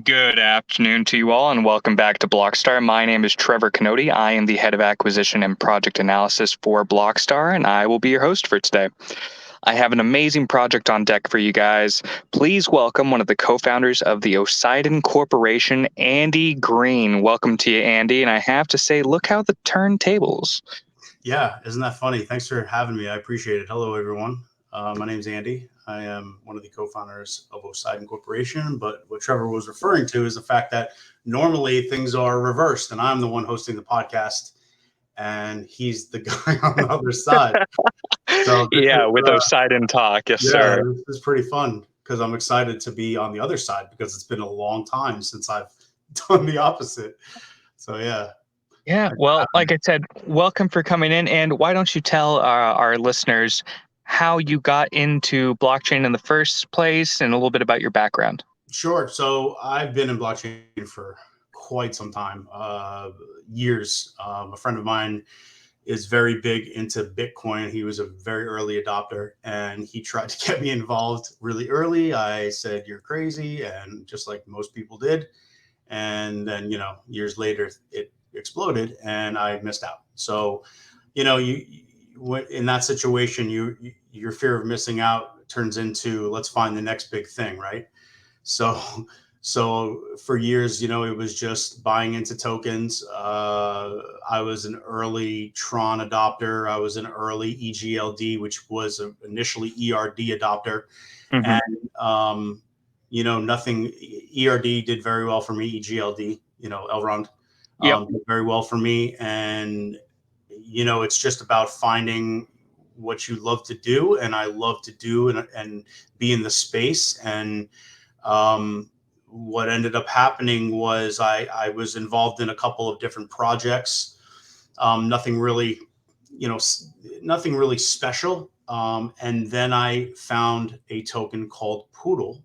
Good afternoon to you all, and welcome back to Blockstar. My name is Trevor Canody. I am the head of acquisition and project analysis for Blockstar, and I will be your host for today. I have an amazing project on deck for you guys. Please welcome one of the co-founders of the Oceidon Corporation, Andy Green. Welcome to you, Andy. And I have to say, look how the turntables. Yeah, isn't that funny? Thanks for having me. I appreciate it. Hello, everyone. My name's Andy. I am one of the co-founders of Oceidon Corporation, but what Trevor was referring to is the fact that normally things are reversed, and I'm the one hosting the podcast, and he's the guy on the other side. So yeah, with Oceidon Talk, yes, sir. This is pretty fun because I'm excited to be on the other side because it's been a long time since I've done the opposite. So yeah. Yeah, well, like I said, welcome for coming in. And why don't you tell our listeners how you got into blockchain in the first place and a little bit about your background? Sure. So I've been in blockchain for quite some time, years. A friend of mine is very big into Bitcoin. He was a very early adopter and he tried to get me involved really early. I said, "You're crazy." And just like most people did. And then, years later, it exploded and I missed out. So, in that situation, your fear of missing out turns into let's find the next big thing, right? So, so for years, it was just buying into tokens. I was an early Tron adopter. I was an early EGLD, which was initially ERD adopter. Mm-hmm. And, nothing, ERD did very well for me. EGLD, Elrond, did very well for me. And, it's just about finding what you love to do. And I love to do and be in the space. And, what ended up happening was I was involved in a couple of different projects. Nothing really special. And then I found a token called Poodle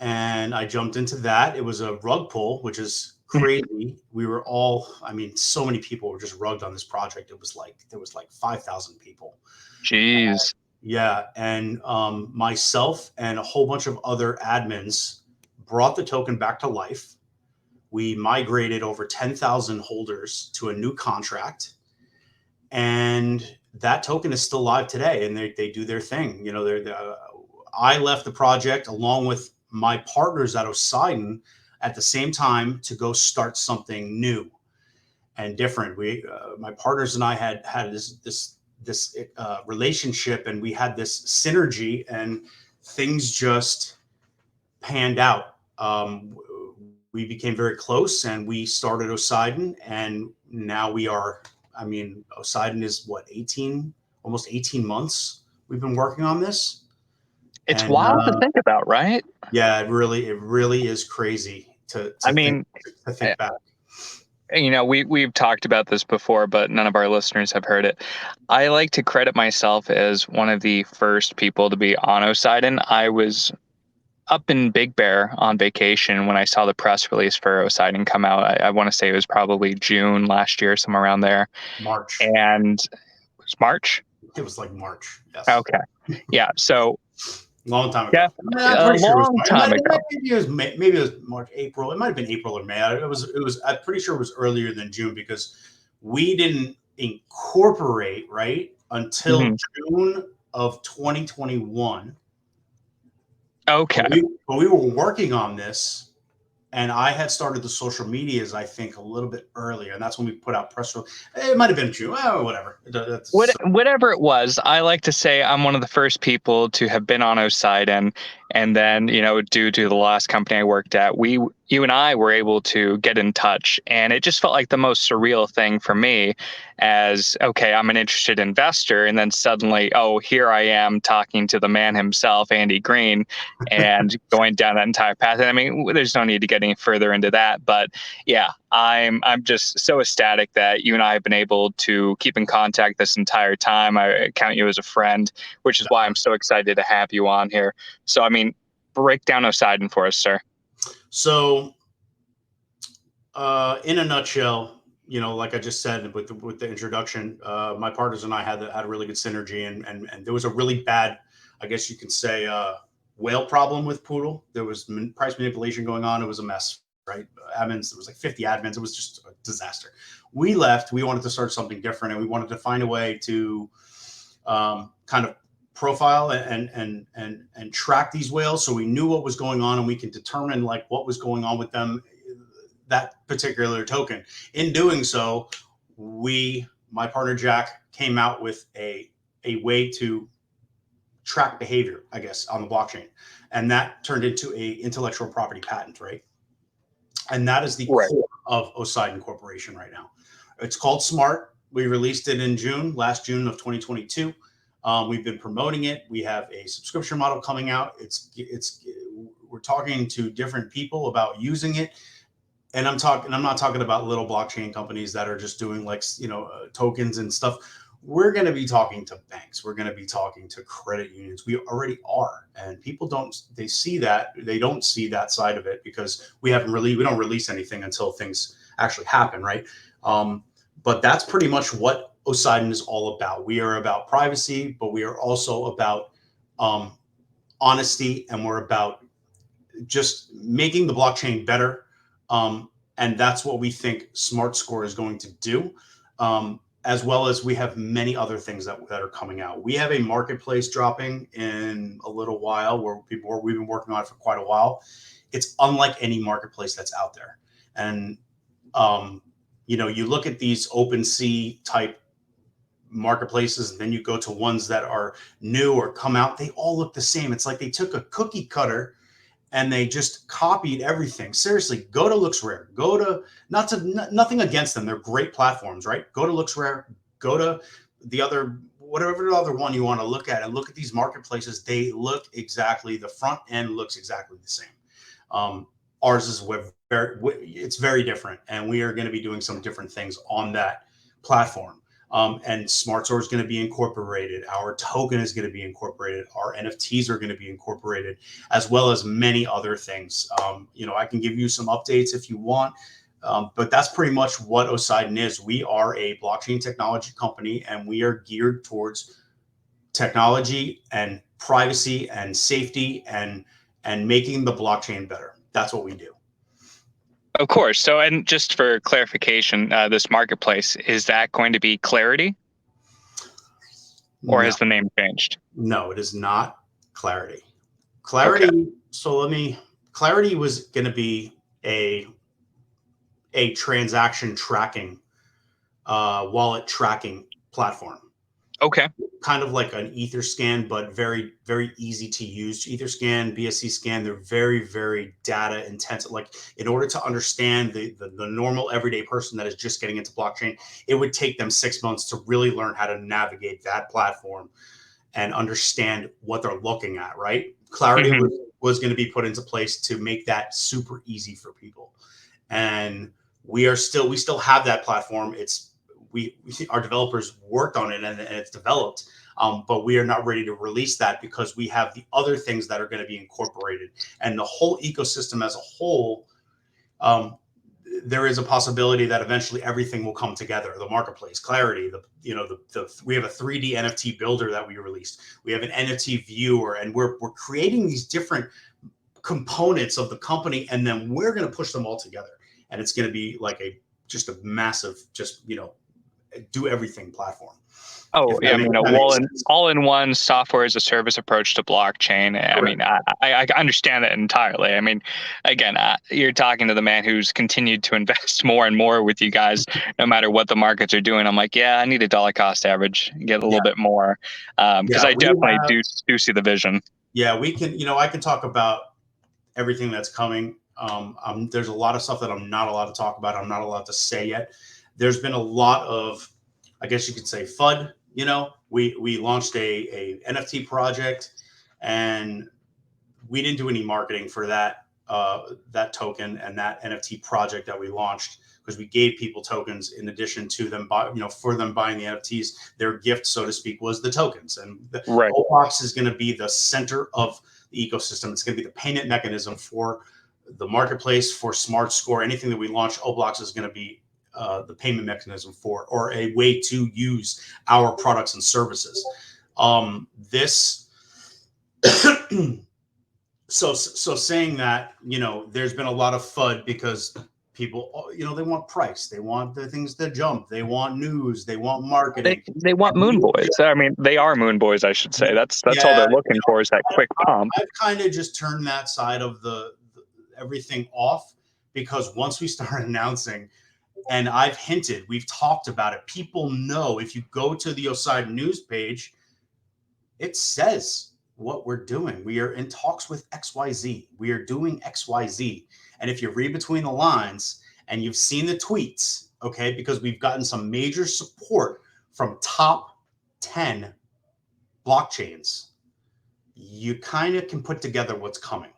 and I jumped into that. It was a rug pull, which is crazy. We were all, so many people were just rugged on this project. There was like 5,000 people. Jeez. Yeah, and myself and a whole bunch of other admins brought the token back to life. We migrated over 10,000 holders to a new contract, and that token is still live today, and they do their thing. I left the project along with my partners at Oceidon at the same time to go start something new and different. My partners and I had this relationship, and we had this synergy, and things just panned out. We became very close, and we started Oceidon, and now we are. Oceidon is almost 18 months. We've been working on this. It's wild to think about, right? Yeah, it really is crazy to think back. We've talked about this before, but none of our listeners have heard it. I like to credit myself as one of the first people to be on Oceidon. I was up in Big Bear on vacation when I saw the press release for Oceidon come out. I want to say it was probably June last year, somewhere around there. March. And it was March? It was like March, yes. Okay. Yeah, so long time ago. Yeah, a long time ago. Maybe it was March, April. It might have been April or May. I'm pretty sure it was earlier than June because we didn't incorporate until June of 2021. Okay. But we were working on this, and I had started the social medias, I think, a little bit earlier, and that's when we put out press release. It might have been June, whatever. Whatever it was, I like to say I'm one of the first people to have been on Oceidon, and then due to the last company I worked at, you and I were able to get in touch, and it just felt like the most surreal thing for me as, okay, I'm an interested investor, and then suddenly, oh, here I am talking to the man himself, Andy Green, and going down that entire path. And there's no need to get any further into that, but yeah, I'm just so ecstatic that you and I have been able to keep in contact this entire time. I count you as a friend, which is why I'm so excited to have you on here. So, break down Oceidon for us, sir. So, in a nutshell, like I just said with the introduction, my partners and I had a really good synergy, and there was a really bad, I guess you can say, whale problem with Poodle. There was price manipulation going on. It was a mess, right? Admins, there was like 50 admins. It was just a disaster. We left. We wanted to start something different, and we wanted to find a way to kind of profile and track these whales, so we knew what was going on, and we could determine like what was going on with them, that particular token. In doing so, my partner Jack came out with a way to track behavior, I guess, on the blockchain, and that turned into a intellectual property patent, right? And that is the core of Oceidon Corporation right now. It's called Smart. We released it in last June of 2022. We've been promoting it. We have a subscription model coming out. We're talking to different people about using it. And I'm not talking about little blockchain companies that are just doing like, tokens and stuff. We're going to be talking to banks. We're going to be talking to credit unions. We already are. And people don't see that side of it because we don't release anything until things actually happen. Right. But that's pretty much what Oceidon is all about. We are about privacy, but we are also about honesty, and we're about just making the blockchain better. And that's what we think Smart Score is going to do, as well as we have many other things that are coming out. We have a marketplace dropping in a little while we've been working on it for quite a while. It's unlike any marketplace that's out there. And, you look at these OpenSea type marketplaces, and then you go to ones that are new or come out, they all look the same. It's like they took a cookie cutter and they just copied everything. Seriously, go to LooksRare. Nothing against them. They're great platforms, right? Go to LooksRare, go to whatever other one you want to look at, and look at these marketplaces. They look the front end looks exactly the same. Ours is it's very different, and we are going to be doing some different things on that platform. And Smart Store is going to be incorporated. Our token is going to be incorporated. Our NFTs are going to be incorporated, as well as many other things. I can give you some updates if you want, but that's pretty much what Oceidon is. We are a blockchain technology company, and we are geared towards technology and privacy and safety and making the blockchain better. That's what we do. Of course. So, and just for clarification, this marketplace, is that going to be Clarity? Or has the name changed? No, it is not Clarity. Clarity. Okay. Clarity was going to be a transaction tracking, wallet tracking platform. Okay. Kind of like an Etherscan, but very, very easy to use. Etherscan, BSC scan, they're very, very data intensive. Like, in order to understand the normal everyday person that is just getting into blockchain, it would take them 6 months to really learn how to navigate that platform and understand what they're looking at, right? Clarity was going to be put into place to make that super easy for people. And we still have that platform. Our developers worked on it and it's developed, but we are not ready to release that because we have the other things that are going to be incorporated, and the whole ecosystem as a whole. There is a possibility that eventually everything will come together. The marketplace, Clarity, we have a 3D NFT builder that we released. We have an NFT viewer, and we're creating these different components of the company, and then we're going to push them all together, and it's going to be like just a massive, do everything platform. Oh, yeah. All-in-one software as a service approach to blockchain. Correct. I mean, I understand that entirely. I mean, again, you're talking to the man who's continued to invest more and more with you guys, no matter what the markets are doing. I'm like, yeah, I need a dollar cost average, get a little bit more, because I definitely do see the vision. Yeah, we can. I can talk about everything that's coming. There's a lot of stuff that I'm not allowed to talk about. I'm not allowed to say yet. There's been a lot of, I guess you could say, FUD. We launched a NFT project, and we didn't do any marketing for that token and that NFT project that we launched, because we gave people tokens in addition to them for them buying the NFTs. Their gift, so to speak, was the tokens. And the Obox is going to be the center of the ecosystem. It's going to be the payment mechanism for the marketplace, for Smart Score. Anything that we launch, Oblox is going to be the payment mechanism for, or a way to use our products and services. So saying that, there's been a lot of FUD because people, they want price, they want the things to jump, they want news, they want marketing. They want And moon boys. I mean, they are moon boys, I should say. That's all yeah, they're looking for is that quick pump. I've kind of just turned that side of the everything off, because once we start announcing, and I've hinted, we've talked about it, people know. If you go to the Oceidon news page, it says what we're doing. We are in talks with XYZ. We are doing XYZ. And if you read between the lines and you've seen the tweets, okay, because we've gotten some major support from top 10 blockchains, you kind of can put together what's coming.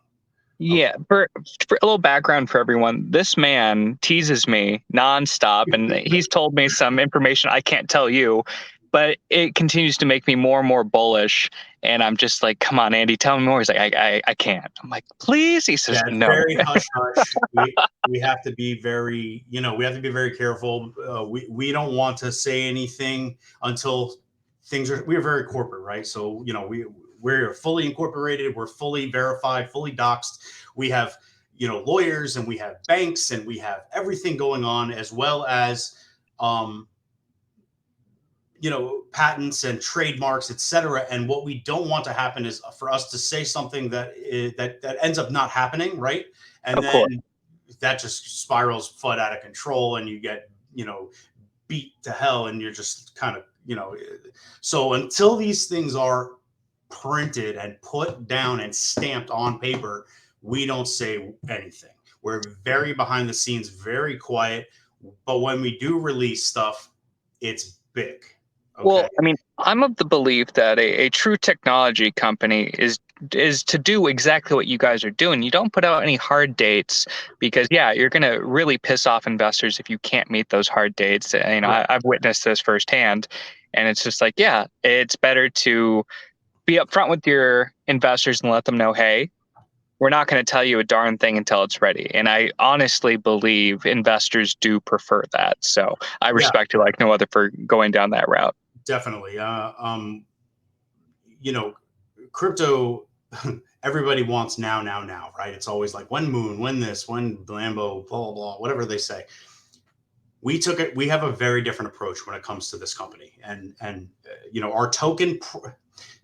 Yeah, for a little background for everyone, this man teases me nonstop, and he's told me some information I can't tell you, but it continues to make me more and more bullish. And I'm just like, come on, Andy, tell me more. He's like, I can't. I'm like, please. He says, Yeah, it's no. very hush hush. We have to be very, we have to be very careful. We don't want to say anything until we're very corporate, right? So, we're fully incorporated, we're fully verified, fully doxed. We have, lawyers, and we have banks, and we have everything going on, as well as, patents and trademarks, etc. And what we don't want to happen is for us to say something that ends up not happening, right? And Of course. then that just spirals FUD out of control, and you get, beat to hell, and you're just kind of, so until these things are printed and put down and stamped on paper, we don't say anything. We're very behind the scenes, very quiet. But when we do release stuff, it's big. Okay. Well, I mean, I'm of the belief that a true technology company is to do exactly what you guys are doing. You don't put out any hard dates because, yeah, you're going to really piss off investors if you can't meet those hard dates. I've witnessed this firsthand, and it's just like, yeah, it's better to be upfront with your investors and let them know, hey, we're not going to tell you a darn thing until it's ready. And I honestly believe investors do prefer that. So I respect you like no other for going down that route. Definitely. Crypto, everybody wants now, right? It's always like, when moon, when this, when Lambo, blah, blah, blah, whatever they say. We have a very different approach when it comes to this company. And our token,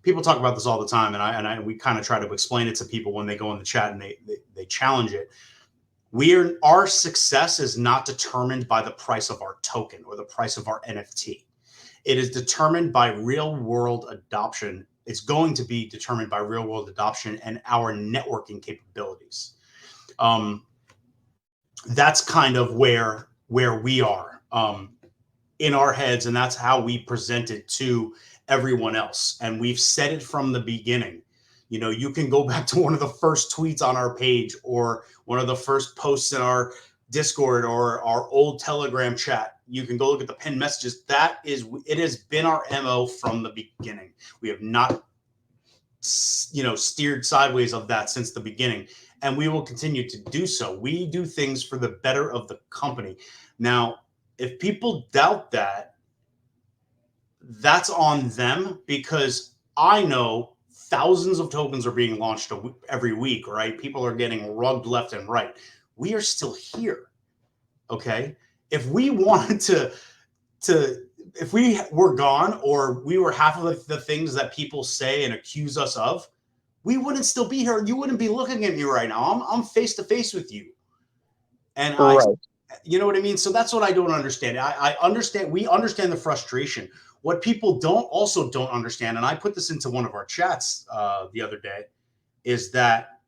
people talk about this all the time. And we kind of try to explain it to people when they go in the chat and they challenge it. Our success is not determined by the price of our token or the price of our NFT. It is determined by real world adoption. It's going to be determined by real world adoption and our networking capabilities. That's kind of where we are in our heads, and that's how we present it to everyone else. And we've said it from the beginning. You can go back to one of the first tweets on our page, or one of the first posts in our Discord or our old Telegram chat. You can go look at the pinned messages. It has been our MO from the beginning. We have not, steered sideways of that since the beginning, and we will continue to do so. We do things for the better of the company. Now, if people doubt that, that's on them, because I know thousands of tokens are being launched every week, right? People are getting rugged left and right. We are still here. Okay. If we wanted if we were gone, or we were half of the things that people say and accuse us of, we wouldn't still be here. You wouldn't be looking at me right now. I'm face to face with you. And you know what I mean? So that's what I don't understand. I understand. We understand the frustration. What people don't understand, and I put this into one of our chats the other day, is that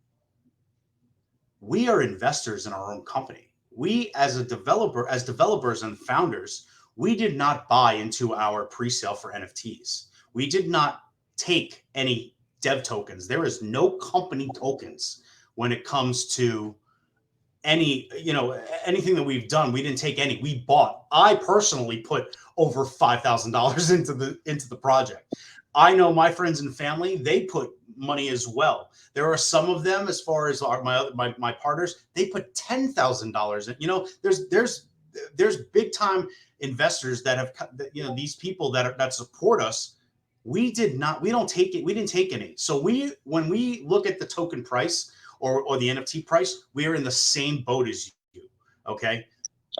we are investors in our own company. We, as developers and founders, we did not buy into our pre-sale for NFTs. We did not take any dev tokens. There is no company tokens when it comes to anything that we've done. We didn't take any. We bought. I personally put over $5,000 into the project. I know my friends and family, they put money as well. There are some of them, as far as my partners, they put $10,000 in. There's big time investors that have, these people that support us. We did not. We don't take it. We didn't take any. So when we look at the token price or the NFT price, we are in the same boat as you. Okay.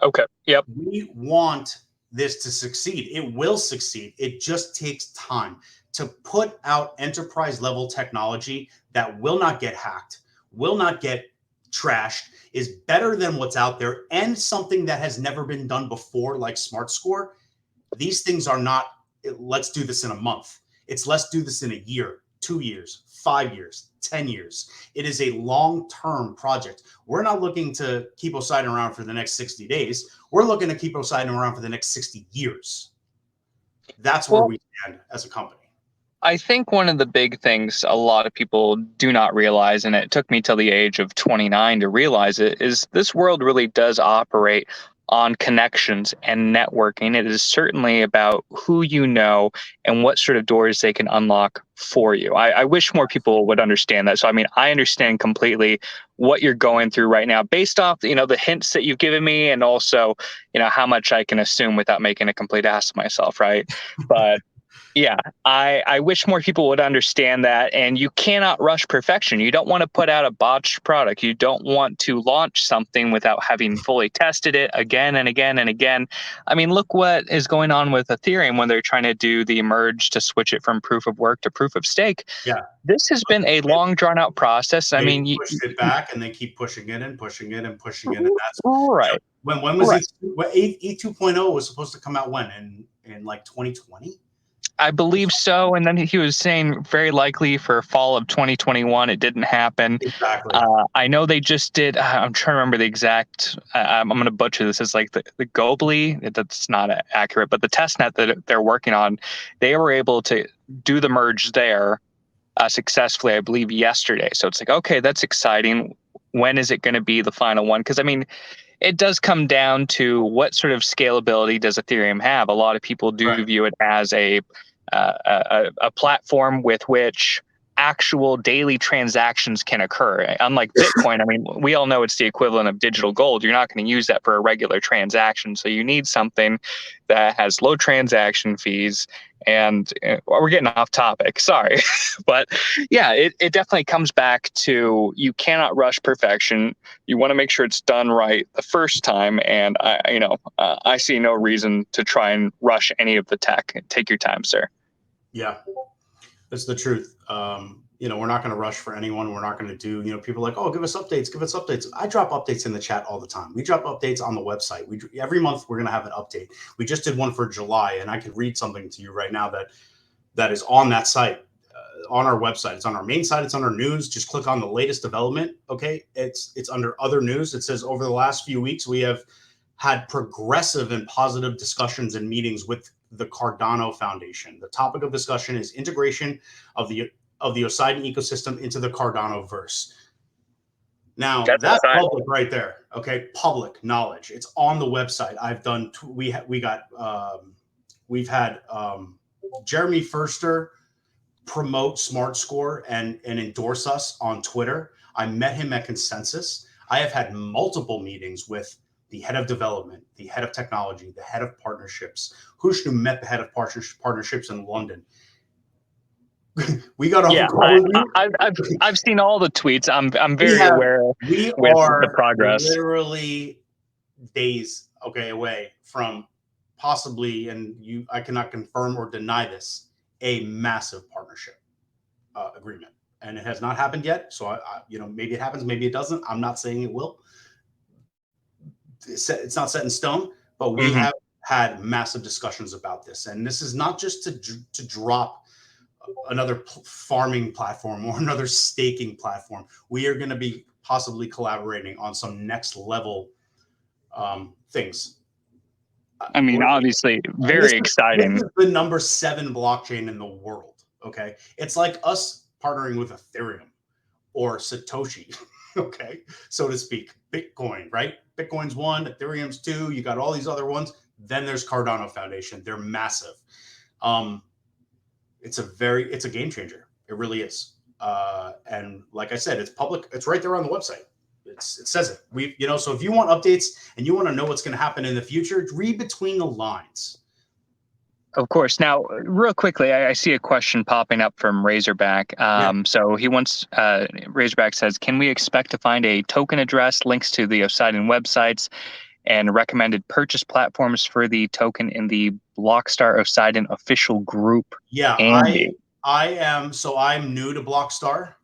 Okay. Yep. We want this to succeed. It will succeed. It just takes time to put out enterprise level technology that will not get hacked, will not get trashed, is better than what's out there, and something that has never been done before, like Smart Score. These things are not, let's do this in a month. It's let's do this in a year, 2 years, 5 years, 10 years. It is a long-term project. We're not looking to keep Oceidon around for the next 60 days. We're looking to keep Oceidon around for the next 60 years. That's where Well, we stand as a company. I think one of the big things a lot of people do not realize, and it took me till the age of 29 to realize it, is this world really does operate on connections and networking. It is certainly about who you know and what sort of doors they can unlock for you. I wish more people would understand that. So, I mean, I understand completely what you're going through right now based off, the hints that you've given me, and also, how much I can assume without making a complete ass of myself, right? But yeah, I wish more people would understand that. And you cannot rush perfection. You don't want to put out a botched product. You don't want to launch something without having fully tested it again and again and again. I mean, look what is going on with Ethereum when they're trying to do the merge to switch it from proof of work to proof of stake. Yeah. This has been a long, drawn out process. I They mean, pushed it back and they keep pushing it and pushing it and pushing it. And that's right. when was Right. E 2.0 was supposed to come out when? In like 2020? I believe so. And then he was saying very likely for fall of 2021. It didn't happen. Exactly. I know they just did. I'm trying to remember the exact. I'm going to butcher this. It's like the Gobly. That's not accurate, but the testnet that they're working on, they were able to do the merge there successfully, I believe, yesterday. So it's like, okay, that's exciting. When is it going to be the final one? Because I mean, it does come down to what sort of scalability does Ethereum have. A lot of people do Right. view it as a platform with which actual daily transactions can occur. Unlike Bitcoin, I mean, we all know it's the equivalent of digital gold. You're not going to use that for a regular transaction. So you need something that has low transaction fees. And we're getting off topic. Sorry. But yeah, it definitely comes back to you cannot rush perfection. You want to make sure it's done right the first time. And I see no reason to try and rush any of the tech. Take your time, sir. Yeah, that's the truth. We're not going to rush for anyone. We're not going to do, people are like, oh, give us updates, give us updates. I drop updates in the chat all the time. We drop updates on the website. Every month we're going to have an update. We just did one for July, and I could read something to you right now that is on that site, on our website. It's on our main site. It's under news. Just click on the latest development. Okay. It's under other news. It says over the last few weeks, we have had progressive and positive discussions and meetings with the Cardano Foundation. The topic of discussion is integration of the Oceidon ecosystem into the Cardano verse. Now that's public right there. Okay, public knowledge. It's on the website. I've done. We've had Jeremy Furster promote Smart Score and endorse us on Twitter. I met him at Consensus. I have had multiple meetings with the head of development, the head of technology, the head of partnerships. Hushnu met the head of partnerships in London. We got off. Yeah, I've seen all the tweets. I'm very aware with the progress. Literally days away from possibly, and I cannot confirm or deny this, a massive partnership agreement, and it has not happened yet. So maybe it happens, maybe it doesn't. I'm not saying it will. It's not set in stone, but we have had massive discussions about this, and this is not just to drop another farming platform or another staking platform. We are going to be possibly collaborating on some next level things. I mean, obviously, very exciting. This is the number 7 blockchain in the world. Okay, it's like us partnering with Ethereum or Satoshi. Okay, so to speak. Bitcoin, right? Bitcoin's 1, Ethereum's 2. You got all these other ones. Then there's Cardano Foundation. They're massive. It's a game changer. It really is. And like I said, it's public. It's right there on the website. It says it. So if you want updates and you want to know what's going to happen in the future, read between the lines. Of course. Now, real quickly, I see a question popping up from Razorback. Yeah. So he wants, Razorback says, can we expect to find a token address, links to the Oceidon websites, and recommended purchase platforms for the token in the Blockstar Oceidon official group? Yeah, Andy. I'm new to Blockstar,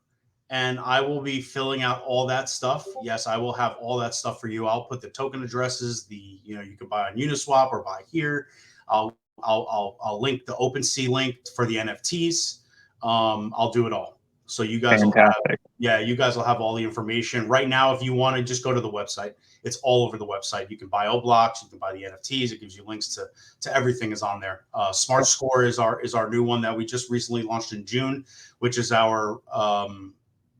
and I will be filling out all that stuff. Yes, I will have all that stuff for you. I'll put the token addresses, you can buy on Uniswap or buy here. I'll link the OpenSea link for the NFTs. I'll do it all. So you guys Fantastic. you guys will have all the information. Right now, if you want to just go to the website, it's all over the website. You can buy O-Blocks, you can buy the NFTs. It gives you links to everything is on there. Smart Score is our new one that we just recently launched in June, which is our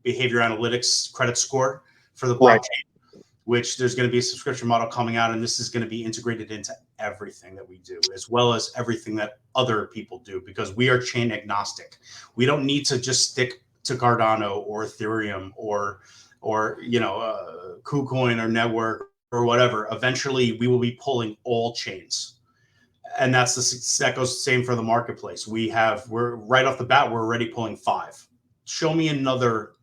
behavior analytics credit score for the blockchain. Right. Which there's going to be a subscription model coming out, and this is going to be integrated into everything that we do, as well as everything that other people do, because we are chain agnostic. We don't need to just stick to Cardano or Ethereum or KuCoin or Network or whatever. Eventually, we will be pulling all chains, and that goes the same for the marketplace. We're right off the bat, we're already pulling 5. Show me another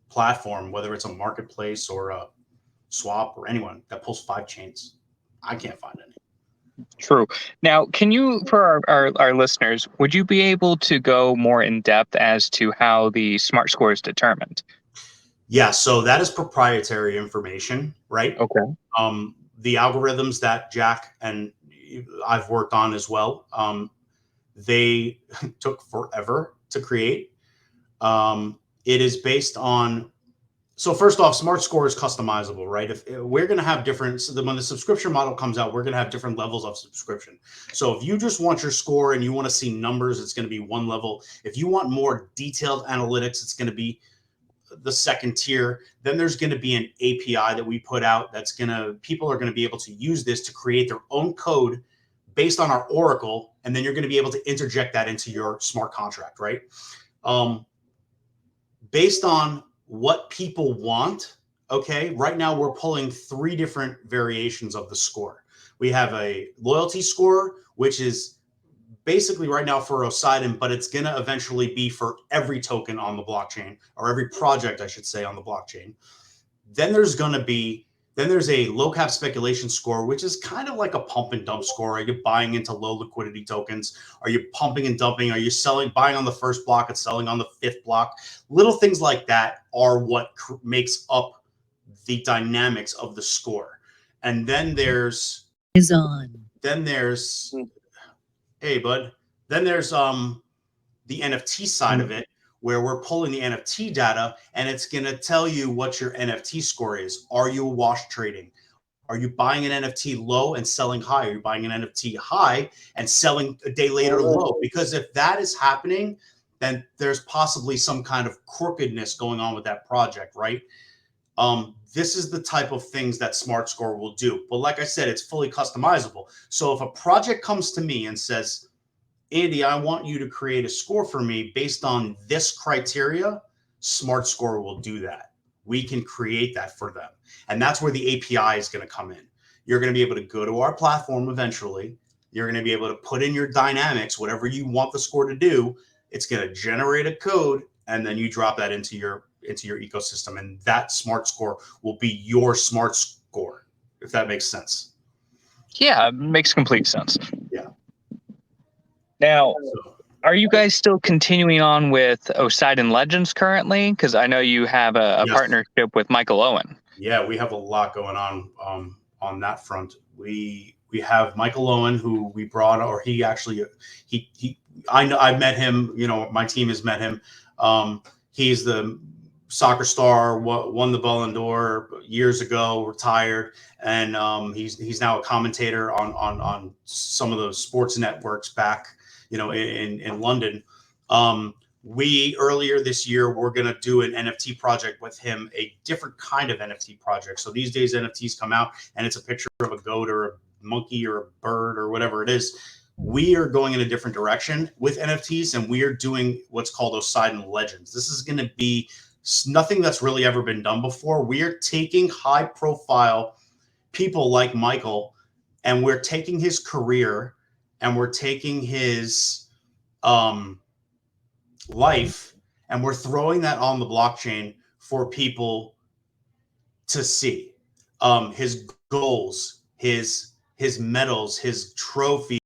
platform, whether it's a marketplace or a swap or anyone that pulls 5 chains. I can't find any. True. Now, can you, for our listeners, would you be able to go more in depth as to how the smart score is determined? Yeah, so that is proprietary information, right? Okay. The algorithms that Jack and I've worked on as well, they took forever to create. It is based on, so first off, Smart Score is customizable, right? If we're going to have different, so when the subscription model comes out, we're going to have different levels of subscription. So if you just want your score and you want to see numbers, it's going to be one level. If you want more detailed analytics, it's going to be the second tier. Then there's going to be an API that we put out people are going to be able to use this to create their own code based on our Oracle, and then you're going to be able to interject that into your smart contract, right? Based on what people want, okay, right now we're pulling 3 different variations of the score. We have a loyalty score, which is basically right now for Oceidon, but it's going to eventually be for every token on the blockchain, or every project, I should say, on the blockchain. Then there's a low cap speculation score, which is kind of like a pump and dump score. Are you buying into low liquidity tokens? Are you pumping and dumping? Are you buying on the first block and selling on the 5th block? Little things like that are what makes up the dynamics of the score. And then there's hey bud, then there's the NFT side of it, where we're pulling the NFT data, and it's going to tell you what your NFT score is. Are you wash trading? Are you buying an NFT low and selling high? Are you buying an NFT high and selling a day later low? Because if that is happening, then there's possibly some kind of crookedness going on with that project, right? This is the type of things that Smart Score will do. But like I said, it's fully customizable. So if a project comes to me and says, Andy, I want you to create a score for me based on this criteria, Smart Score will do that. We can create that for them. And that's where the API is going to come in. You're going to be able to go to our platform eventually. You're going to be able to put in your dynamics, whatever you want the score to do. It's going to generate a code, and then you drop that into your ecosystem. And that Smart Score will be your Smart Score, if that makes sense. Yeah, it makes complete sense. Yeah. Now, are you guys still continuing on with Oceidon Legends currently? Because I know you have a partnership with Michael Owen. Yeah, we have a lot going on that front. We have Michael Owen, who we brought, or I met him. My team has met him. He's the soccer star, won the Ballon d'Or years ago, retired, and he's now a commentator on some of the sports networks back, in London. We earlier this year, we're going to do an NFT project with him, a different kind of NFT project. So these days NFTs come out and it's a picture of a goat or a monkey or a bird or whatever it is. We are going in a different direction with NFTs, and we are doing what's called Oceidon Legends. This is going to be nothing that's really ever been done before. We are taking high profile people like Michael, and we're taking his career and we're taking his life and we're throwing that on the blockchain for people to see. His goals, his medals, his trophies,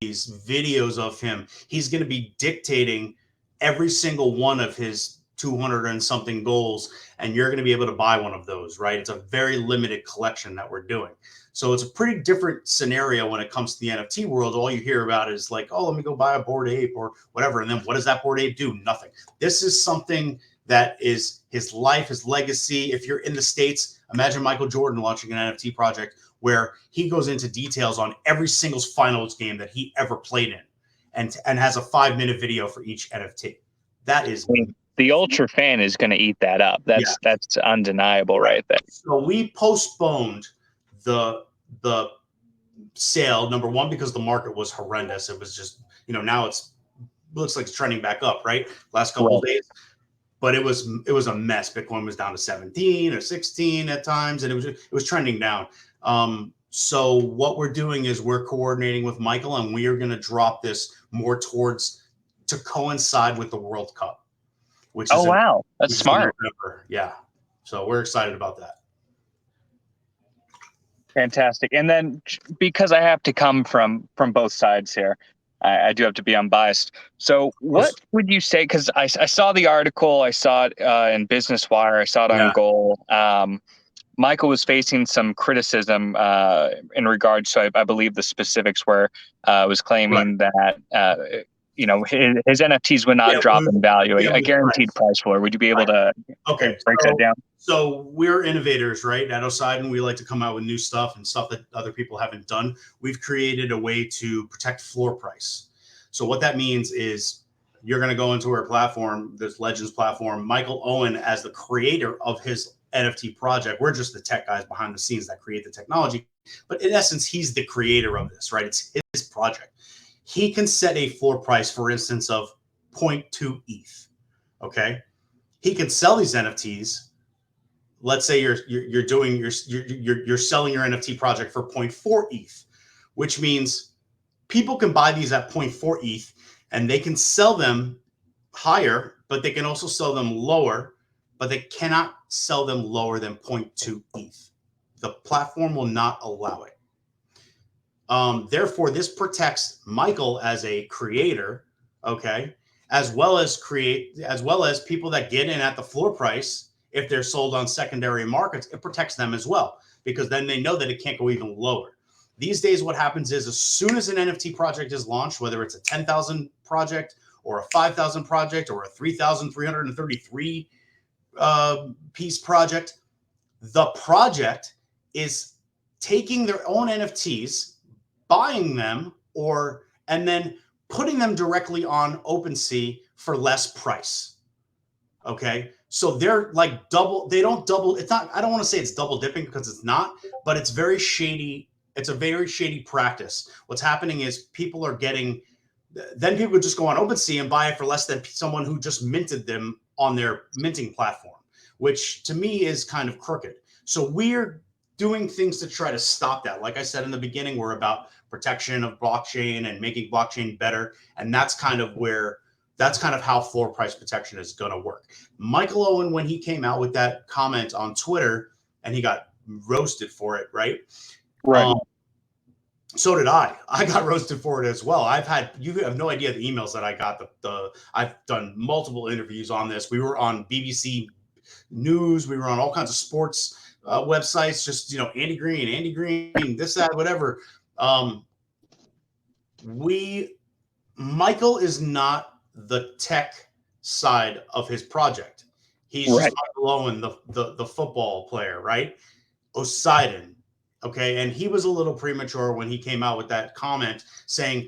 videos of him. He's going to be dictating every single one of his 200 and something goals, and you're going to be able to buy one of those, right? It's a very limited collection that we're doing. So it's a pretty different scenario when it comes to the NFT world. All you hear about is like, oh, let me go buy a Bored Ape or whatever. And then what does that Bored Ape do? Nothing. This is something that is his life, his legacy. If you're in the States, imagine Michael Jordan launching an NFT project where he goes into details on every single finals game that he ever played in and has a 5-minute video for each NFT. That is, I mean, the ultra fan is going to eat that up. That's undeniable right there. So we postponed the sale, number one, because the market was horrendous. It was just, now looks like it's trending back up, right? Last couple of days. But it was a mess. Bitcoin was down to 17 or 16 at times, and it was trending down. So what we're doing is we're coordinating with Michael, and we are going to drop this more to coincide with the World Cup, which is wow, that's smart. Yeah, so we're excited about that. Fantastic. And then because I have to come from both sides here, I do have to be unbiased. So what would you say, because I saw the article, I saw it in Business Wire, I saw it on Goal. Michael was facing some criticism in regards to, I believe the specifics were, was claiming that, his NFTs would not drop in value, a guaranteed price floor. Would you be able to break that down? So we're innovators, right? At Oceidon, we like to come out with new stuff and stuff that other people haven't done. We've created a way to protect floor price. So what that means is you're going to go into our platform, this Legends platform, Michael Owen as the creator of his NFT project. We're just the tech guys behind the scenes that create the technology. But in essence, he's the creator of this, right? It's his project. He can set a floor price, for instance, of 0.2 ETH. Okay. He can sell these NFTs. Let's say you're selling your NFT project for 0.4 ETH, which means people can buy these at 0.4 ETH and they can sell them higher, but they can also sell them lower, but they cannot sell them lower than 0.2 ETH. The platform will not allow it. Therefore, this protects Michael as a creator, okay, as well as people that get in at the floor price. If they're sold on secondary markets, it protects them as well, because then they know that it can't go even lower. These days, what happens is as soon as an NFT project is launched, whether it's a 10,000 project or a 5,000 project or a 3,333 piece project, the project is taking their own NFTs, buying them, and then putting them directly on OpenSea for less price. Okay. So they're like they don't double. It's not, I don't want to say it's double dipping because it's not, but it's very shady. It's a very shady practice. What's happening is people would just go on OpenSea and buy it for less than someone who just minted them on their minting platform, which to me is kind of crooked. So we're doing things to try to stop that. Like I said in the beginning, we're about protection of blockchain and making blockchain better. And that's kind of how floor price protection is going to work. Michael Owen, when he came out with that comment on Twitter, and he got roasted for it, right? Right. So did I. I got roasted for it as well. You have no idea the emails that I got. I've done multiple interviews on this. We were on BBC News. We were on all kinds of sports websites. Just Andy Green, this, that, whatever. Michael is not the tech side of his project. He's just Michael Owen, the football player, right? Oceidon. Okay. And he was a little premature when he came out with that comment saying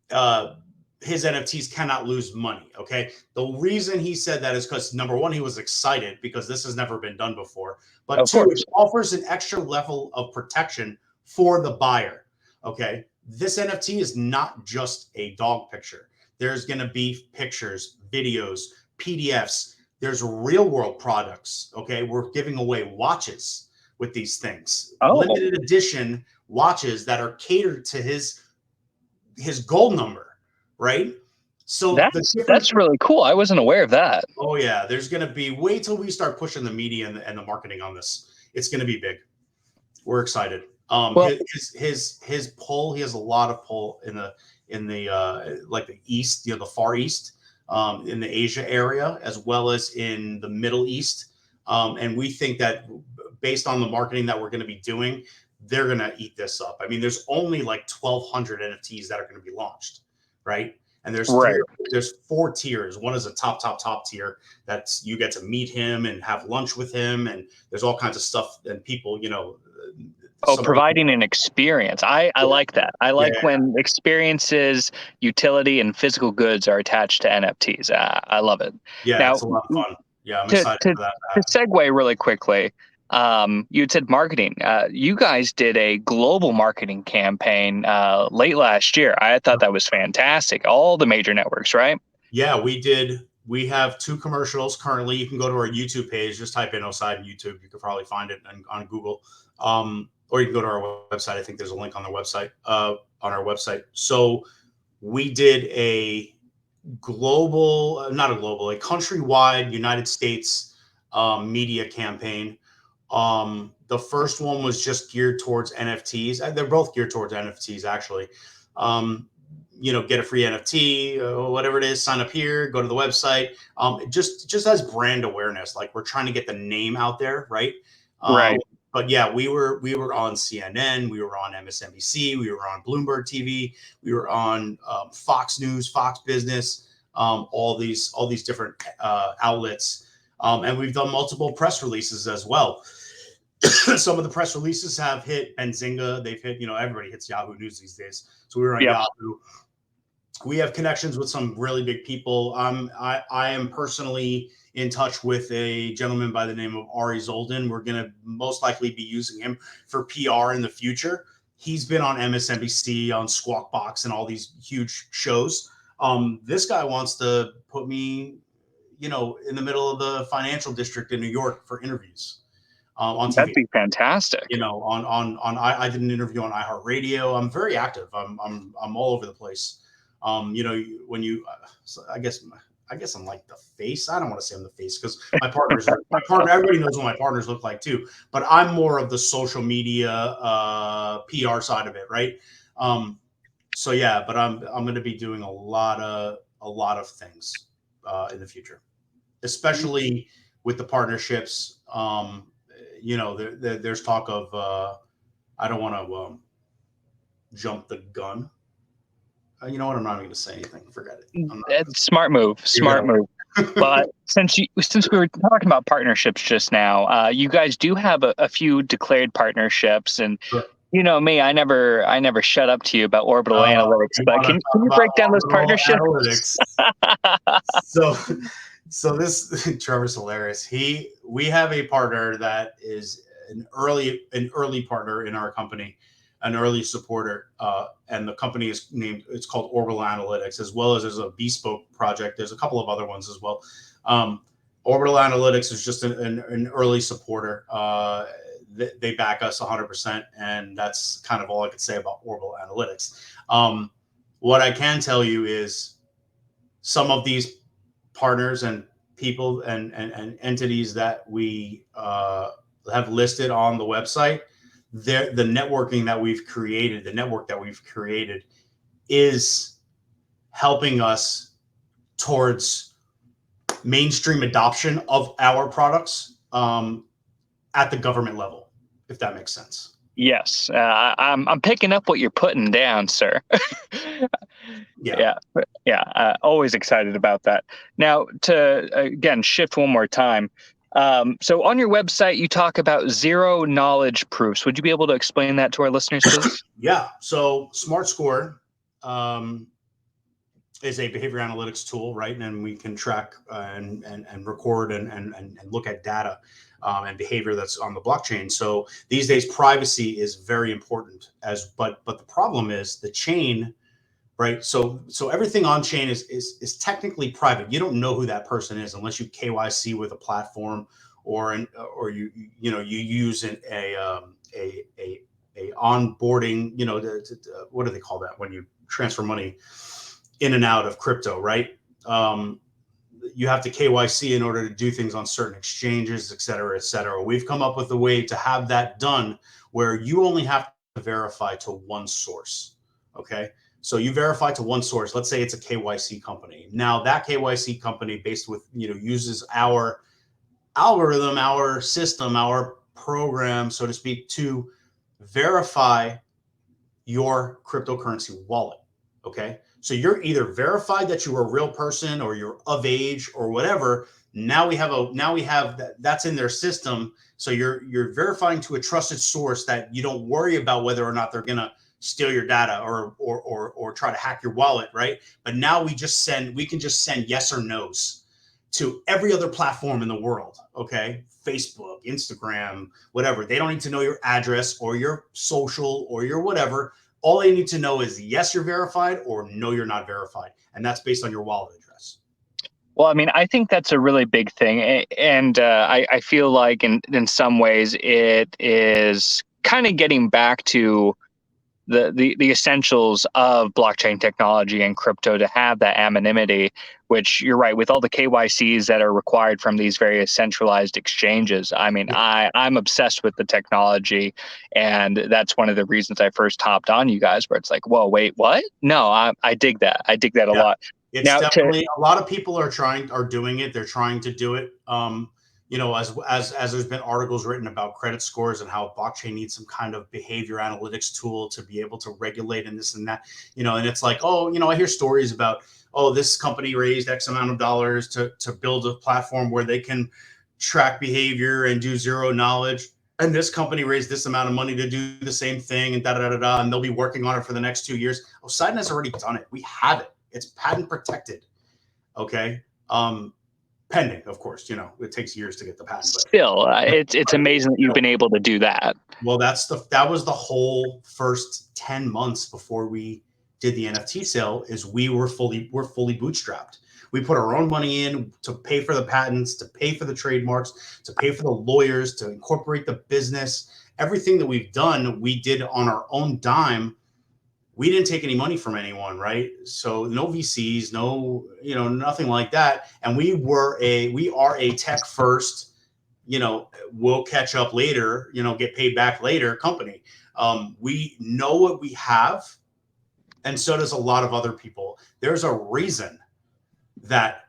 his NFTs cannot lose money. Okay. The reason he said that is because, number one, he was excited because this has never been done before. But two, it offers an extra level of protection for the buyer. Okay. This NFT is not just a dog picture. There's going to be pictures, videos, PDFs. There's real world products. Okay. We're giving away watches with these things. Limited edition watches that are catered to his his gold number, right? So the different. That's really cool. I wasn't aware of that. Oh yeah, there's going to be, wait till we start pushing the media and the marketing on this. It's going to be big. We're excited. Well, His pull, he has a lot of pull in the like the East, the Far East, in the Asia area, as well as in the Middle East. And we think that based on the marketing that we're going to be doing, they're going to eat this up. I mean, there's only like 1,200 NFTs that are going to be launched, right? And right. there's 4 tiers. One is a top tier that's you get to meet him and have lunch with him, and there's all kinds of stuff and people, Oh, providing an experience. I like that. I like yeah. when experiences, utility, and physical goods are attached to NFTs. I love it. Yeah, Now, it's a lot of fun. Yeah, I'm to excited to for that. to segue really quickly, you had said marketing. You guys did a global marketing campaign late last year. I thought that was fantastic. All the major networks, right? Yeah, we did. We have 2 commercials currently. You can go to our YouTube page. Just type in Oceidon YouTube. You could probably find it on Google. Or you can go to our website. I think there's a link on our website. So we did a global, not a global, a countrywide United States media campaign. The first one was just geared towards NFTs. They're both geared towards NFTs, actually. Get a free NFT, whatever it is, sign up here, go to the website. Just as brand awareness, like we're trying to get the name out there, right? Right. But yeah, we were on CNN, we were on MSNBC, we were on Bloomberg TV, we were on Fox News, Fox Business, all these different outlets, and we've done multiple press releases as well. Some of the press releases have hit Benzinga. They've hit, everybody hits Yahoo News these days. So we were on Yahoo. We have connections with some really big people. I am personally in touch with a gentleman by the name of Ari Zoldan. We're going to most likely be using him for PR in the future. He's been on MSNBC, on Squawk Box, and all these huge shows. This guy wants to put me, in the middle of the financial district in New York for interviews. On TV. That'd be fantastic. I did an interview on iHeartRadio. I'm very active. I'm all over the place. When you, I guess I'm like the face. I don't want to say I'm the face because my partner. Everybody knows what my partners look like too. But I'm more of the social media PR side of it, right? So yeah, but I'm going to be doing a lot of things in the future, especially with the partnerships. There's talk of I don't want to jump the gun. You know what? I'm not even going to say anything. Forget it. Smart move. But since we were talking about partnerships just now, you guys do have a few declared partnerships, and Sure. you know me, I never shut up to you about orbital analytics. But can you break down those partnerships? So this Trevor's hilarious. We have a partner that is an early partner in our company, an early supporter, and the company it's called Orbital Analytics, as well as there's a bespoke project. There's a couple of other ones as well. Orbital Analytics is just an early supporter. They back us 100%, and that's kind of all I could say about Orbital Analytics. What I can tell you is some of these partners and people and entities that we have listed on the website, the networking that we've created, the network that we've created is helping us towards mainstream adoption of our products at the government level, if that makes sense. Yes, I'm picking up what you're putting down, sir. Yeah. Always excited about that. Now, to again shift one more time. So on your website, you talk about zero knowledge proofs. Would you be able to explain that to our listeners, please? Yeah. So Smart Score is a behavior analytics tool, right? And we can track and record and look at data and behavior that's on the blockchain. So these days, privacy is very important. But the problem is the chain. Right. So everything on chain is technically private. You don't know who that person is unless you KYC with a platform or you use a onboarding, what do they call that when you transfer money in and out of crypto, right? You have to KYC in order to do things on certain exchanges, et cetera, et cetera. We've come up with a way to have that done where you only have to verify to one source. Okay. So you verify to one source. Let's say it's a KYC company. Now that KYC company based with, uses our algorithm, our system, our program, so to speak, to verify your cryptocurrency wallet. Okay. So you're either verified that you're a real person or you're of age or whatever. Now we have that's in their system. So you're verifying to a trusted source that you don't worry about whether or not they're going to steal your data or try to hack your wallet. Right. But now we can just send yes or no's to every other platform in the world. Okay. Facebook, Instagram, whatever. They don't need to know your address or your social or your whatever. All they need to know is yes, you're verified, or no, you're not verified. And that's based on your wallet address. Well, I mean, I think that's a really big thing. And I feel like in some ways it is kind of getting back to the essentials of blockchain technology and crypto to have that anonymity, which you're right, with all the KYCs that are required from these various centralized exchanges. I mean, I'm obsessed with the technology, and that's one of the reasons I first hopped on you guys, where it's like, whoa, wait, what? No, I dig that. I dig that a lot. It's Now, definitely a lot of people are doing it. They're trying to do it. As there's been articles written about credit scores and how blockchain needs some kind of behavior analytics tool to be able to regulate and this and that, and it's like, I hear stories about, this company raised X amount of dollars to build a platform where they can track behavior and do zero knowledge. And this company raised this amount of money to do the same thing and and they'll be working on it for the next 2 years. Oceidon has already done it. We have it. It's patent protected. Okay. Pending, of course, it takes years to get the patent. But still, it's amazing that you've been able to do that. Well, that was the whole first 10 months before we did the NFT sale. Is we're fully bootstrapped. We put our own money in to pay for the patents, to pay for the trademarks, to pay for the lawyers, to incorporate the business. Everything that we've done, we did on our own dime. We didn't take any money from anyone, right? So no VCs, no, nothing like that. And we are a tech first, we'll catch up later, get paid back later company. We know what we have, and so does a lot of other people. There's a reason that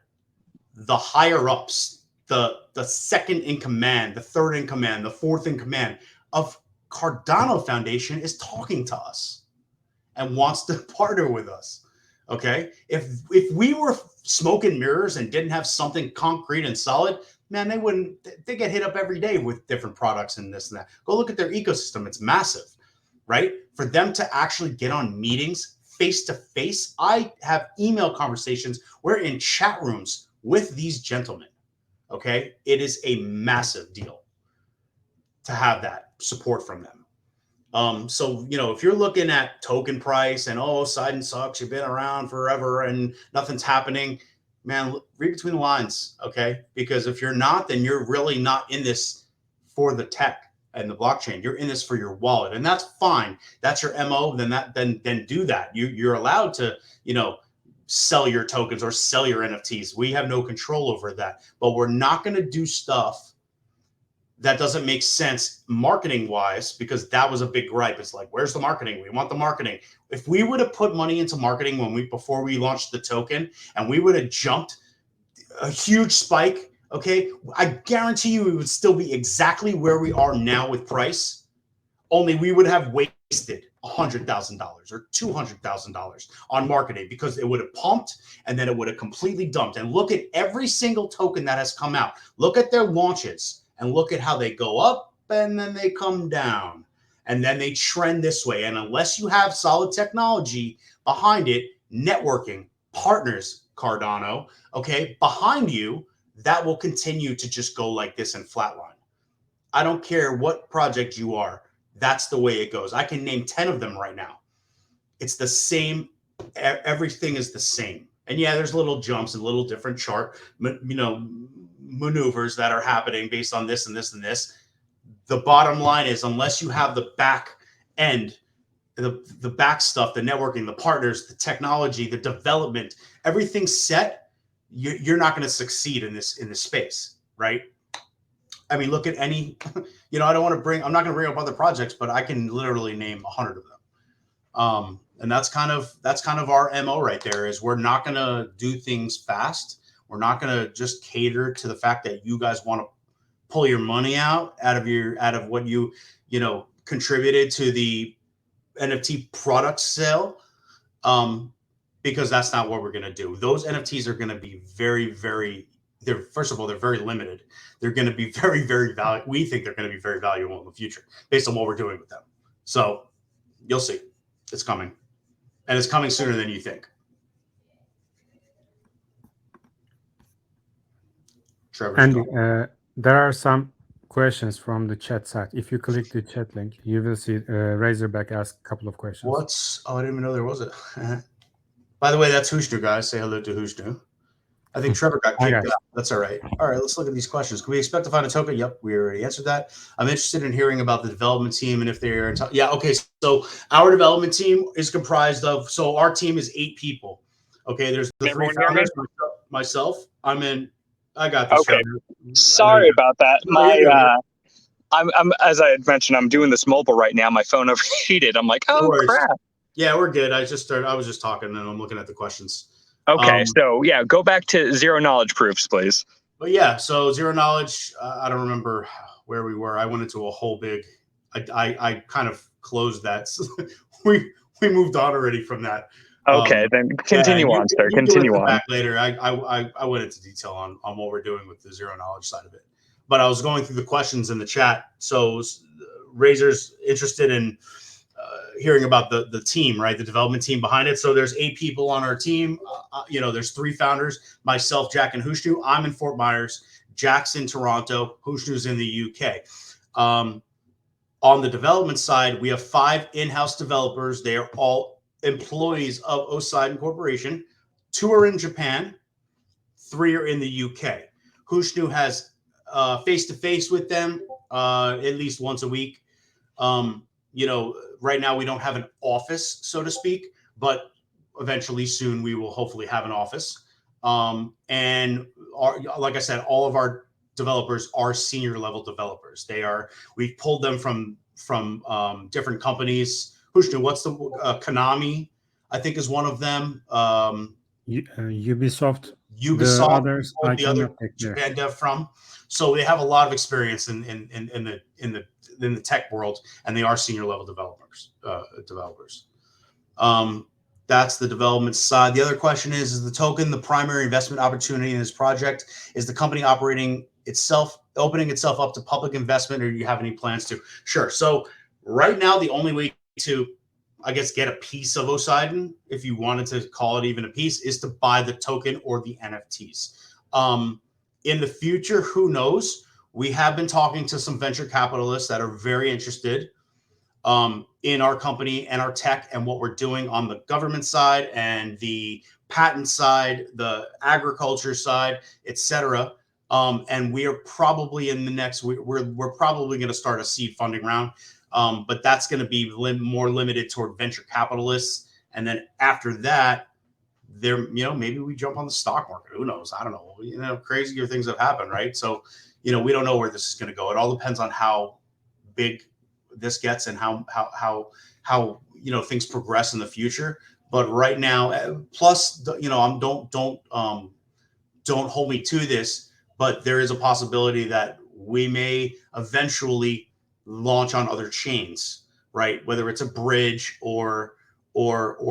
the higher ups, the second in command, the third in command, the fourth in command of Cardano Foundation is talking to us and wants to partner with us. Okay. If we were smoke and mirrors and didn't have something concrete and solid, man, they get hit up every day with different products and this and that. Go look at their ecosystem. It's massive, right? For them to actually get on meetings face to face. I have email conversations. We're in chat rooms with these gentlemen. Okay. It is a massive deal to have that support from them. So, if you're looking at token price and, Oceidon sucks, you've been around forever and nothing's happening, man, read between the lines. Okay. Because if you're not, then you're really not in this for the tech and the blockchain. You're in this for your wallet, and that's fine. That's your MO. Then do that. You're allowed to, sell your tokens or sell your NFTs. We have no control over that, but we're not going to do stuff that doesn't make sense marketing wise, because that was a big gripe. It's like, where's the marketing? We want the marketing. If we would have put money into marketing before we launched the token, and we would have jumped a huge spike, okay, I guarantee you we would still be exactly where we are now with price. Only we would have wasted $100,000 or $200,000 on marketing, because it would have pumped and then it would have completely dumped. And look at every single token that has come out. Look at their launches. And look at how they go up and then they come down and then they trend this way. And unless you have solid technology behind it, networking, partners, Cardano, okay, behind you, that will continue to just go like this and flatline. I don't care what project you are. That's the way it goes. I can name 10 of them right now. It's the same. Everything is the same. And yeah, there's little jumps and little different chart, maneuvers that are happening based on this and this and this. The bottom line is, unless you have the back end the back stuff, the networking, the partners, the technology, the development, everything's set, you're not going to succeed in this space, right? I mean, look at any, I'm not going to bring up other projects, but I can literally name 100 of them. And that's kind of our MO right there, is we're not going to do things fast. We're not going to just cater to the fact that you guys want to pull your money out of what you contributed to the NFT product sale, because that's not what we're going to do. Those NFTs are going to be very, very, first of all, they're very limited. They're going to be very, very valuable. We think they're going to be very valuable in the future based on what we're doing with them. So you'll see. It's coming. And it's coming sooner than you think. Andy, there are some questions from the chat side. If you click the chat link, you will see Razorback ask a couple of questions. I didn't even know there was it. By the way, that's Hushnu, guys. Say hello to Hushnu. I think Trevor got kicked out. That's all right. All right, let's look at these questions. Can we expect to find a token? Yep, we already answered that. I'm interested in hearing about the development team and if they're okay. So our development team is comprised of, so our team is 8 people. Okay, there's the 3 founders, myself. I got this. Okay. Sorry about that. I'm as I had mentioned, I'm doing this mobile right now. My phone overheated. I'm like, oh crap. Yeah, we're good. I was just talking and I'm looking at the questions. Okay, so yeah, go back to zero knowledge proofs, please. But yeah, so zero knowledge. I don't remember where we were. I went into a whole big. I kind of closed that. So we moved on already from that. Okay, then continue on, sir. Continue on. Back later. I went into detail on what we're doing with the zero knowledge side of it. But I was going through the questions in the chat. So Razor's interested in hearing about the team, right? The development team behind it. So there's 8 people on our team. There's 3 founders, myself, Jack, and Hushnu. I'm in Fort Myers. Jack's in Toronto. Hushnu's in the UK. On the development side, we have 5 in-house developers. They are all employees of Oceidon Corporation. 2 are in Japan. 3 are in the UK. Hushnu has face-to-face with them at least once a week. Right now we don't have an office, so to speak, but eventually soon we will hopefully have an office. And like I said, all of our developers are senior level developers. We've pulled them from different companies. Hushnu, what's the Konami? I think is one of them. Ubisoft. The others, the other Japan dev from. So they have a lot of experience in the tech world, and they are senior level developers. That's the development side. The other question is the token the primary investment opportunity in this project? Is the company opening itself, opening itself up to public investment, or do you have any plans to? Sure. So right now, the only way to, I guess, get a piece of Oceidon, if you wanted to call it even a piece, is to buy the token or the NFTs. In the future, who knows? We have been talking to some venture capitalists that are very interested in our company and our tech and what we're doing on the government side and the patent side, the agriculture side, etc. And we are probably in the next. We're probably going to start a seed funding round, but that's going to be more limited toward venture capitalists. And then after that, maybe we jump on the stock market. Who knows? I don't know. Crazier things have happened, right? So, we don't know where this is going to go. It all depends on how big this gets and how things progress in the future. But right now, plus, don't hold me to this, but there is a possibility that we may eventually launch on other chains, right? Whether it's a bridge or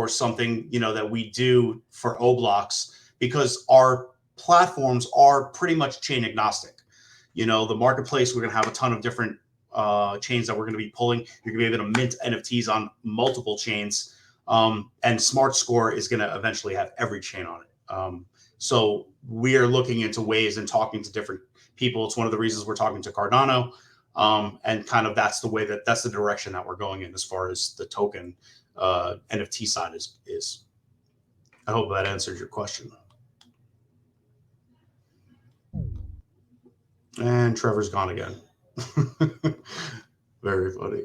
something, that we do for Oblocks, because our platforms are pretty much chain agnostic. The marketplace, we're going to have a ton of different chains that we're going to be pulling. You're going to be able to mint NFTs on multiple chains. And Smart Score is going to eventually have every chain on it. So we are looking into ways and talking to different people. It's one of the reasons we're talking to Cardano. And kind of that's the direction that we're going in as far as the token NFT side is. I hope that answered your question. And Trevor's gone again. Very funny.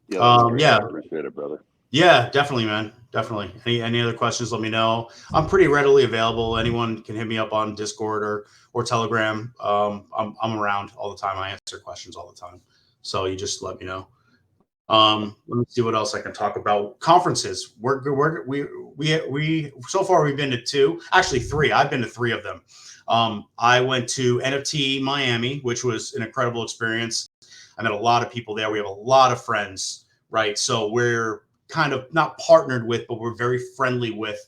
Yeah. Appreciate it, brother. Yeah, definitely, man. Definitely. Any other questions, let me know. I'm pretty readily available. Anyone can hit me up on Discord or Telegram. I'm around all the time. I answer questions all the time. So you just let me know. Let me see what else I can talk about. Conferences. We so far we've been to 2, actually 3. I've been to 3 of them. I went to NFT Miami, which was an incredible experience. I met a lot of people there. We have a lot of friends, right? So we're kind of not partnered with, but we're very friendly with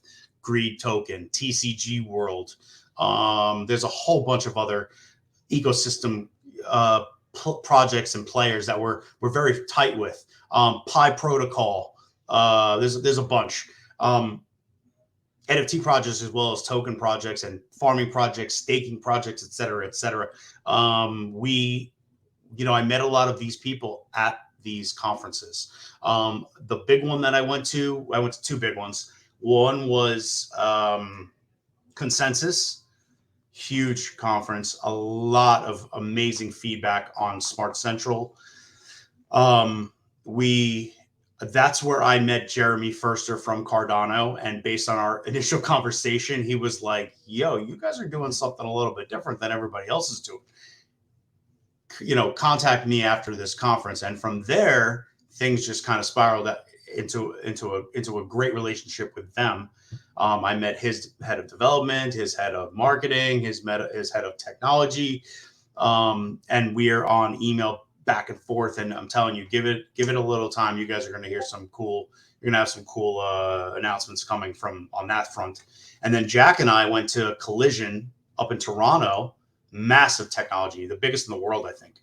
Greed Token, TCG World. There's a whole bunch of other ecosystem projects and players that we're very tight with. Pi Protocol. There's a bunch. NFT projects as well as token projects and farming projects, staking projects, et cetera, et cetera. I met a lot of these people at these conferences. The big one that I went to 2 big ones. One was Consensus, huge conference, a lot of amazing feedback on Smart Central. That's where I met Jeremy Furster from Cardano. And based on our initial conversation, he was like, yo, you guys are doing something a little bit different than everybody else is doing. Contact me after this conference. And from there, things just kind of spiraled into a great relationship with them. I met his head of development, his head of marketing, his head of technology. And we're on email back and forth. And I'm telling you, give it a little time. You guys are going to hear you're going to have some cool announcements coming on that front. And then Jack and I went to Collision up in Toronto, massive technology, the biggest in the world, I think.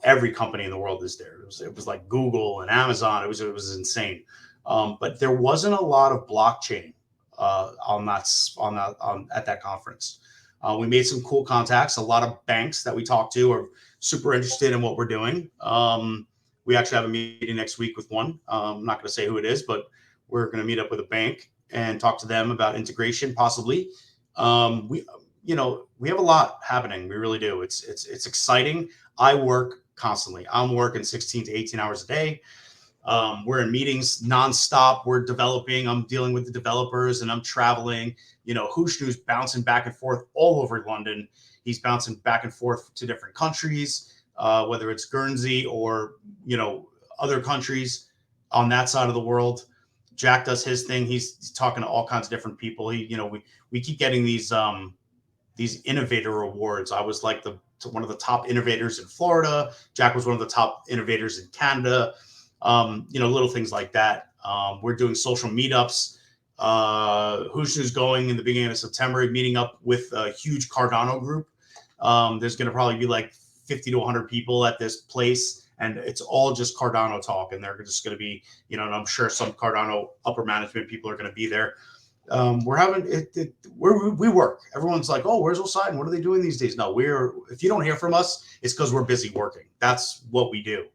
Every company in the world is there. It was like Google and Amazon. It was insane. But there wasn't a lot of blockchain at that conference. We made some cool contacts. A lot of banks that we talked to are super interested in what we're doing. We actually have a meeting next week with one. I'm not going to say who it is, but we're going to meet up with a bank and talk to them about integration, possibly. We have a lot happening. We really do. It's exciting. I work constantly. I'm working 16 to 18 hours a day. We're in meetings nonstop. We're developing. I'm dealing with the developers and I'm traveling. Hushnu's bouncing back and forth all over London. He's bouncing back and forth to different countries, whether it's Guernsey or, other countries on that side of the world. Jack does his thing. He's talking to all kinds of different people. We keep getting these innovator awards. I was like one of the top innovators in Florida. Jack was one of the top innovators in Canada. Little things like that. We're doing social meetups. Hushnu's going in the beginning of September, meeting up with a huge Cardano group. There's going to probably be like 50 to 100 people at this place, and it's all just Cardano talk. And they're just going to be, and I'm sure some Cardano upper management people are going to be there. We're having it. We work. Everyone's like, oh, where's Oceidon? What are they doing these days? No, if you don't hear from us, it's because we're busy working. That's what we do.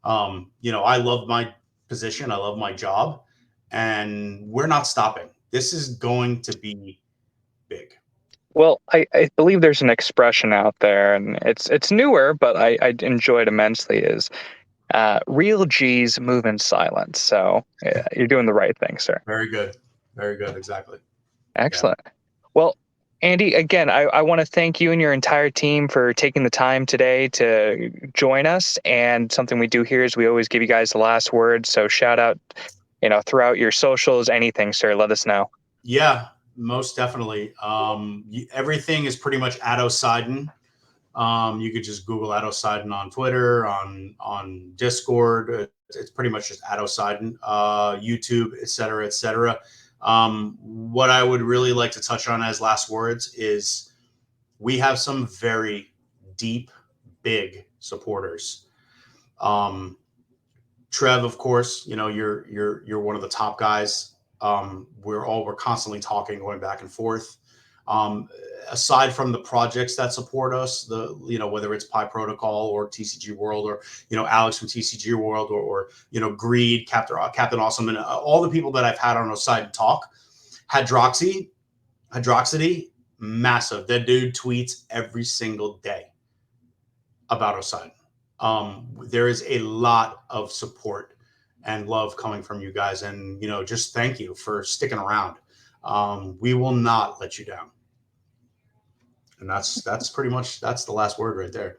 I love my position. I love my job, and we're not stopping. This is going to be big. Well, I believe there's an expression out there, and it's newer, but I enjoy it immensely, is real G's move in silence. So you're doing the right thing, sir. Very good. Very good. Exactly. Excellent. Yeah. Well, Andy, again, I want to thank you and your entire team for taking the time today to join us. And something we do here is we always give you guys the last word. So shout out, throughout your socials, anything, sir, let us know. Yeah, most definitely. Everything is pretty much at Oceidon. You could just Google at Oceidon on Twitter, on Discord. It's pretty much just at Oceidon, YouTube, et cetera, et cetera. What I would really like to touch on as last words is we have some very deep, big supporters. Trev, of course, you're one of the top guys. We're constantly talking, going back and forth. Aside from the projects that support us, whether it's Pi Protocol or TCG World or, Alex from TCG World or Greed, Captain Awesome, and all the people that I've had on Oceidon talk. Hadroxity, massive. That dude tweets every single day about Oceidon. There is a lot of support and love coming from you guys. And, you know, just thank you for sticking around. We will not let you down. And that's pretty much, that's the last word right there.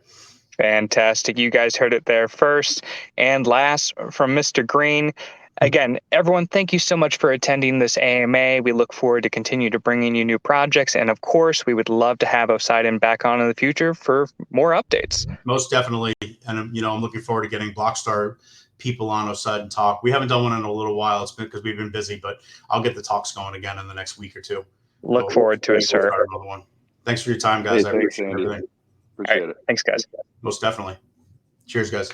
Fantastic. You guys heard it there first. And last from Mr. Green. Again, everyone, thank you so much for attending this AMA. We look forward to continue to bringing you new projects. And of course, we would love to have Oceidon back on in the future for more updates. Most definitely. And, you know, I'm looking forward to getting Blockstar people on Oceidon Talk. We haven't done one in a little while. It's been because we've been busy, but I'll get the talks going again in the next week or two. Look forward to it, sir. Another one. Thanks for your time, guys. Hey, I thanks, appreciate Andy. everything. Appreciate it. Thanks, guys. Most definitely. Cheers, guys.